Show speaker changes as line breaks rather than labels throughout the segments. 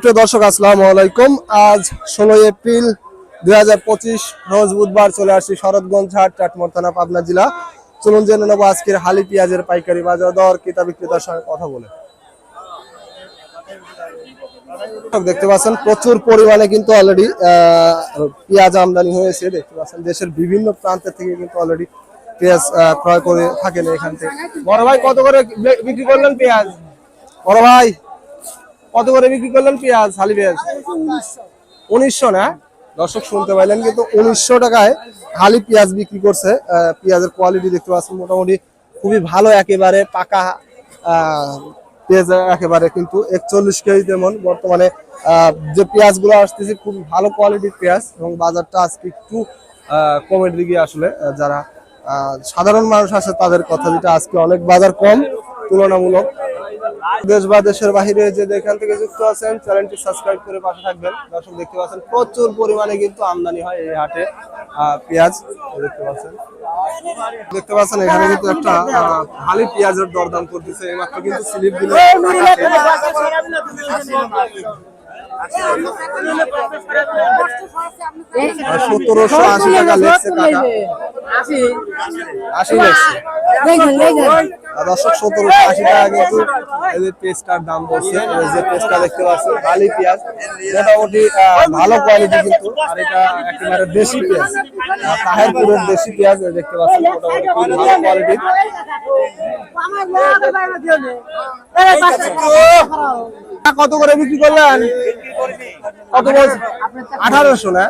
প্রিয় দর্শক আসসালামু আলাইকুম। আজ 16 এপ্রিল 2025 রোজ বুধবার চলে আসছি শরৎগঞ্জ হাট, চাটমোহর থানা, পাবনা জেলা। চলুন জেনে নেব আজকের হালি পেঁয়াজের পাইকারি বাজার দর, ক্রেতা বিক্রেতার সঙ্গে কথা বলে। দেখতে পাচ্ছেন প্রচুর পরিমাণে কিন্তু অলরেডি পেঁয়াজ আমদানি হয়েছে। দেখতে পাচ্ছেন দেশের বিভিন্ন প্রান্ত থেকে কিন্তু অলরেডি পেঁয়াজ ক্রয় করে থাকেন এখান থেকে। বড় ভাই কত করে বিক্রি করলেন পেঁয়াজ? বড় ভাই কত করে বিক্রি করলেন পেঁয়াজ? হালি পেঁয়াজ 1900 না? দর্শক শুনতে পাইলেন, কিন্তু 1900 টাকায় হালি পেঁয়াজ বিক্রি করছে। পেঁয়াজের কোয়ালিটি দেখতে পাচ্ছেন মোটামুটি খুবই ভালো, একেবারে পাকা পেঁয়াজ, একেবারে কিন্তু 41 কেজি। তেমন বর্তমানে যে পেঁয়াজগুলো আসতেছে খুবই ভালো কোয়ালিটির পেঁয়াজ, এবং বাজারটা আজকে একটু কমের দিকে। আসলে যারা সাধারণ মানুষ আছে তাদের কথা, যেটা আজকে অনেক বাজার কম তুলনামূলক। দেশ বা দেশের বাহিরে যে যেখান থেকে যুক্ত আছেন চ্যানেলটি সাবস্ক্রাইব করে পাশে থাকবেন। দর্শক দেখতে পাচ্ছেন প্রচুর পরিমাণে কিন্তু আমদানি হয় এই হাটে পেঁয়াজ। দেখতে পাচ্ছেন এখানে কিন্তু একটা হালি পেঁয়াজের দরদাম করতেছে। এইমাত্র কিন্তু স্লিপ দিল 1780 টাকা লেগছে কাকা, 80 লেগছে। দর্শক 1780 টাকা কিন্তু এই যে পেঁয়াজটার দাম বলছে। এই যে পেঁয়াজটা দেখতে পাচ্ছেন হালি পেঁয়াজ, মোটামুটি ভালো কোয়ালিটি কিন্তু। আর এটা একেবারে দেশি পেঁয়াজ, তাহেরপুরের দেশি পেঁয়াজ দেখতে পাচ্ছেন, মোটামুটি খুব ভালো কোয়ালিটি। কত করে বিক্রি করলেন? কত বলছেন? 1800 না?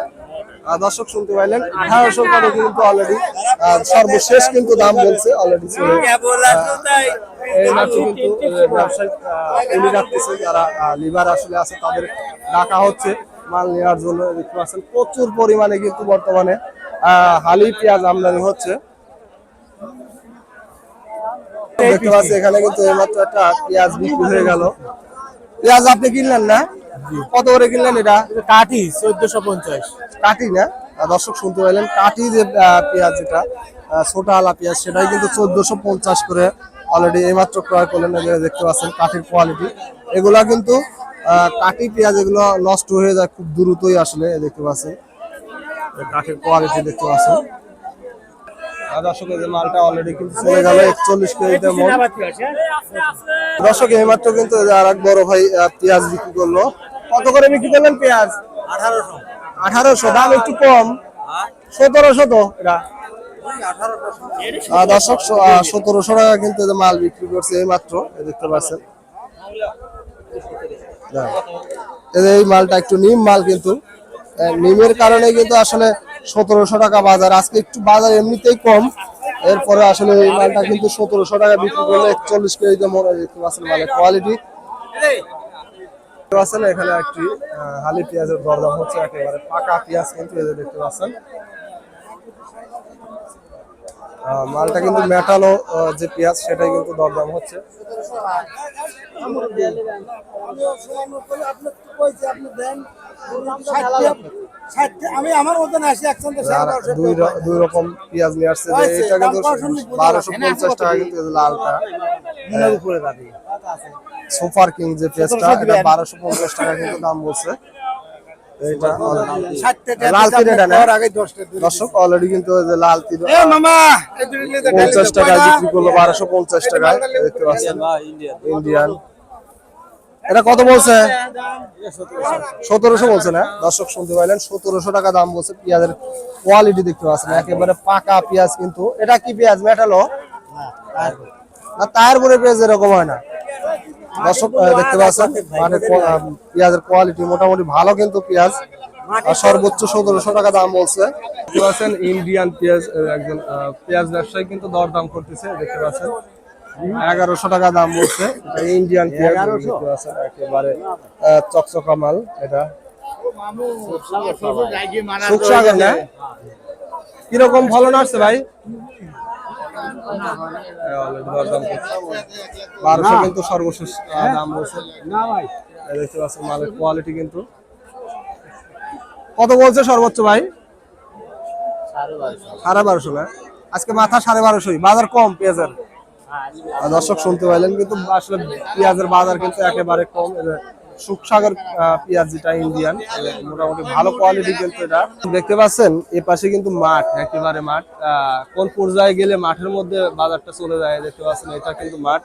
দর্শক শুনতে পাইলেন 1800 টাকা কিন্তু অলরেডি সর্বশেষ কিন্তু দাম বলছে অলরেডি। এই মাত্র কিন্তু ব্যবসায়িক উনি রাখতেছে, যারা লিভার আসলে আছে তাদের ডাকা হচ্ছে মাল নেওয়ার জন্য। দেখতে পাচ্ছেন প্রচুর পরিমাণে কিন্তু বর্তমানে হালি পেঁয়াজ আমদানি হচ্ছে। দেখতে পাচ্ছি এখানে কিন্তু এইমাত্র একটা পেঁয়াজ বিক্রি হয়ে গেল। পেঁয়াজ আপনি কিনলেন না? কত করে কিনলেন এটা?
কাঠি 1450।
কাটি না? দর্শক শুনতে পাইলেন কাটি যে পেঁয়াজ, যেটা ছোট আলা পেঁয়াজ, সেটাই কিন্তু 1450 করে অলরেডি এইমাত্র ক্রয় করলেন। দেখতে পাচ্ছেন কাঠির কোয়ালিটি, এগুলা কিন্তু কাটি পেঁয়াজ, এগুলো নষ্ট হয়ে যায় খুব দ্রুতই। আসলে দেখতে পাচ্ছেন কাঠির কোয়ালিটি দেখতে পাচ্ছেন। দর্শক এই যে মালটা অলরেডি কিন্তু চলে গেল 41 কেজিতে মন। দর্শক এইমাত্র কিন্তু আর এক বড় ভাই পেঁয়াজ বিক্রি করলো। কত করে বিক্রি করলেন পেঁয়াজ? 1800। দাম একটু কম, 1700 তো এটা। দর্শক 1700 টাকা কিন্তু মাল বিক্রি করছে এইমাত্র, দেখতে পাচ্ছেন। এই মালটা একটু নিম মাল, কিন্তু নিমের কারণে কিন্তু আসলে 1700 টাকা বাজার। আজকে একটু বাজার এমনিতেই কম, এরপরে আসলে এই মালটা কিন্তু 1700 টাকা বিক্রি করলে 41 কেজিতে মনে। দেখতে পাচ্ছেন মালের কোয়ালিটি। এখানে একটি হালি পেঁয়াজের দরদাম হচ্ছে, একেবারে পাকা পেঁয়াজ কিন্তু দেখতে পাচ্ছেন। মালটা কিন্তু মেটালো যে পেঁয়াজ, সেটাই কিন্তু দরদাম হচ্ছে। দুই রকম পেঁয়াজ নিয়ে আসছে। এটা কিন্তু 1250 টাকা কিন্তু লালটা। সুপার কিং যে পেঁয়াজটা, এটা 1250 টাকা কিন্তু দাম বলছে। দর্শক অলরেডি কিন্তু লাল 50 টাকায় বিক্রি করলো, 1250 টাকায়। দেখতে পাচ্ছেন ইন্ডিয়ান। এটা কত বলছে? 1700 বলছে না? দর্শক শুনতে পাইলেন 1700 টাকা দাম বলছে। পেঁয়াজের কোয়ালিটি দেখতে পাচ্ছেন, একেবারে পাকা পেঁয়াজ কিন্তু। এটা কি পেঁয়াজ? মেটালো না? তার পরে পেঁয়াজ এরকম হয় না। দর্শক দেখতে পাচ্ছেন মানে পেঁয়াজের কোয়ালিটি মোটামুটি ভালো কিন্তু পেঁয়াজ। সর্বোচ্চ 1700 টাকা দাম বলছে। দেখতে পাচ্ছেন ইন্ডিয়ান পেঁয়াজ, একজন পেঁয়াজ ব্যবসায়ী কিন্তু দরদাম করতেছে। দেখতে পাচ্ছেন 1100 টাকা দাম বলছে। ইন্ডিয়ান পেঁয়াজ দেখতে পাচ্ছেন, একেবারে চকচকা মাল। এটা সুকসাগর না? কিরকম ফলন আসছে ভাই? 1200 কিন্তু সর্বশেষ দাম বলছে। দেখতে পাচ্ছেন মালের কোয়ালিটি কিন্তু। কত বলছে সর্বোচ্চ ভাই? 1250 না? আজকে মাথা 1250। বাজার কম পেঁয়াজের। দর্শক শুনতে পাইলেন কিন্তু আসলে পেঁয়াজের বাজার কিন্তু একেবারে কম। সুখসাগর পেঁয়াজ, যেটা ইন্ডিয়ান, মোটামুটি ভালো কোয়ালিটি কিন্তু এটা। দেখতে পাচ্ছেন এ পাশে কিন্তু মাঠ, একেবারে মাঠ। কোন পর্যায়ে গেলে মাঠের মধ্যে বাজারটা চলে যায়, দেখতে পাচ্ছেন এটা কিন্তু মাঠ।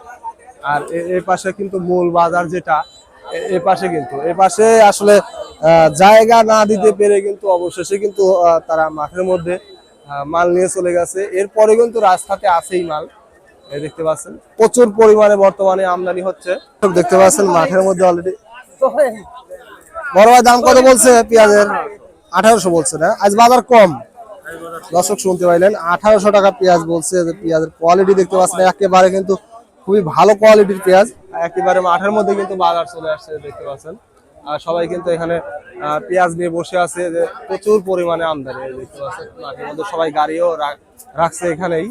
আর এ পাশে কিন্তু মূল বাজার যেটা, এ পাশে কিন্তু এ পাশে আসলে জায়গা না দিতে পেরে কিন্তু অবশেষে কিন্তু তারা মাঠের মধ্যে মাল নিয়ে চলে গেছে। এরপরে কিন্তু রাস্তাতে আছেই মাল, এই দেখতে পাচ্ছেন প্রচুর পরিমাণে বর্তমানে আমদানি হচ্ছে। দেখতে পাচ্ছেন মাঠের মধ্যে অলরেডি। বড় ভাই দাম কত বলছে পেঁয়াজের? 1800 বলছে না, আজ বাজার কম। দর্শক শুনতে পাইলেন, 1800 টাকা পেঁয়াজ বলছে। যে পেঁয়াজের কোয়ালিটি দেখতে পাচ্ছেন, একেবারে কিন্তু খুবই ভালো কোয়ালিটির পেঁয়াজ। একেবারে মাঠের মধ্যে কিন্তু বাজার চলে আসছে, দেখতে পাচ্ছেন। আর সবাই কিন্তু এখানে পেঁয়াজ নিয়ে বসে আছে, যে প্রচুর পরিমাণে আমদানি, দেখতে পাচ্ছেন। মাঠের মধ্যে সবাই গাড়িও রাখছে এখানেই।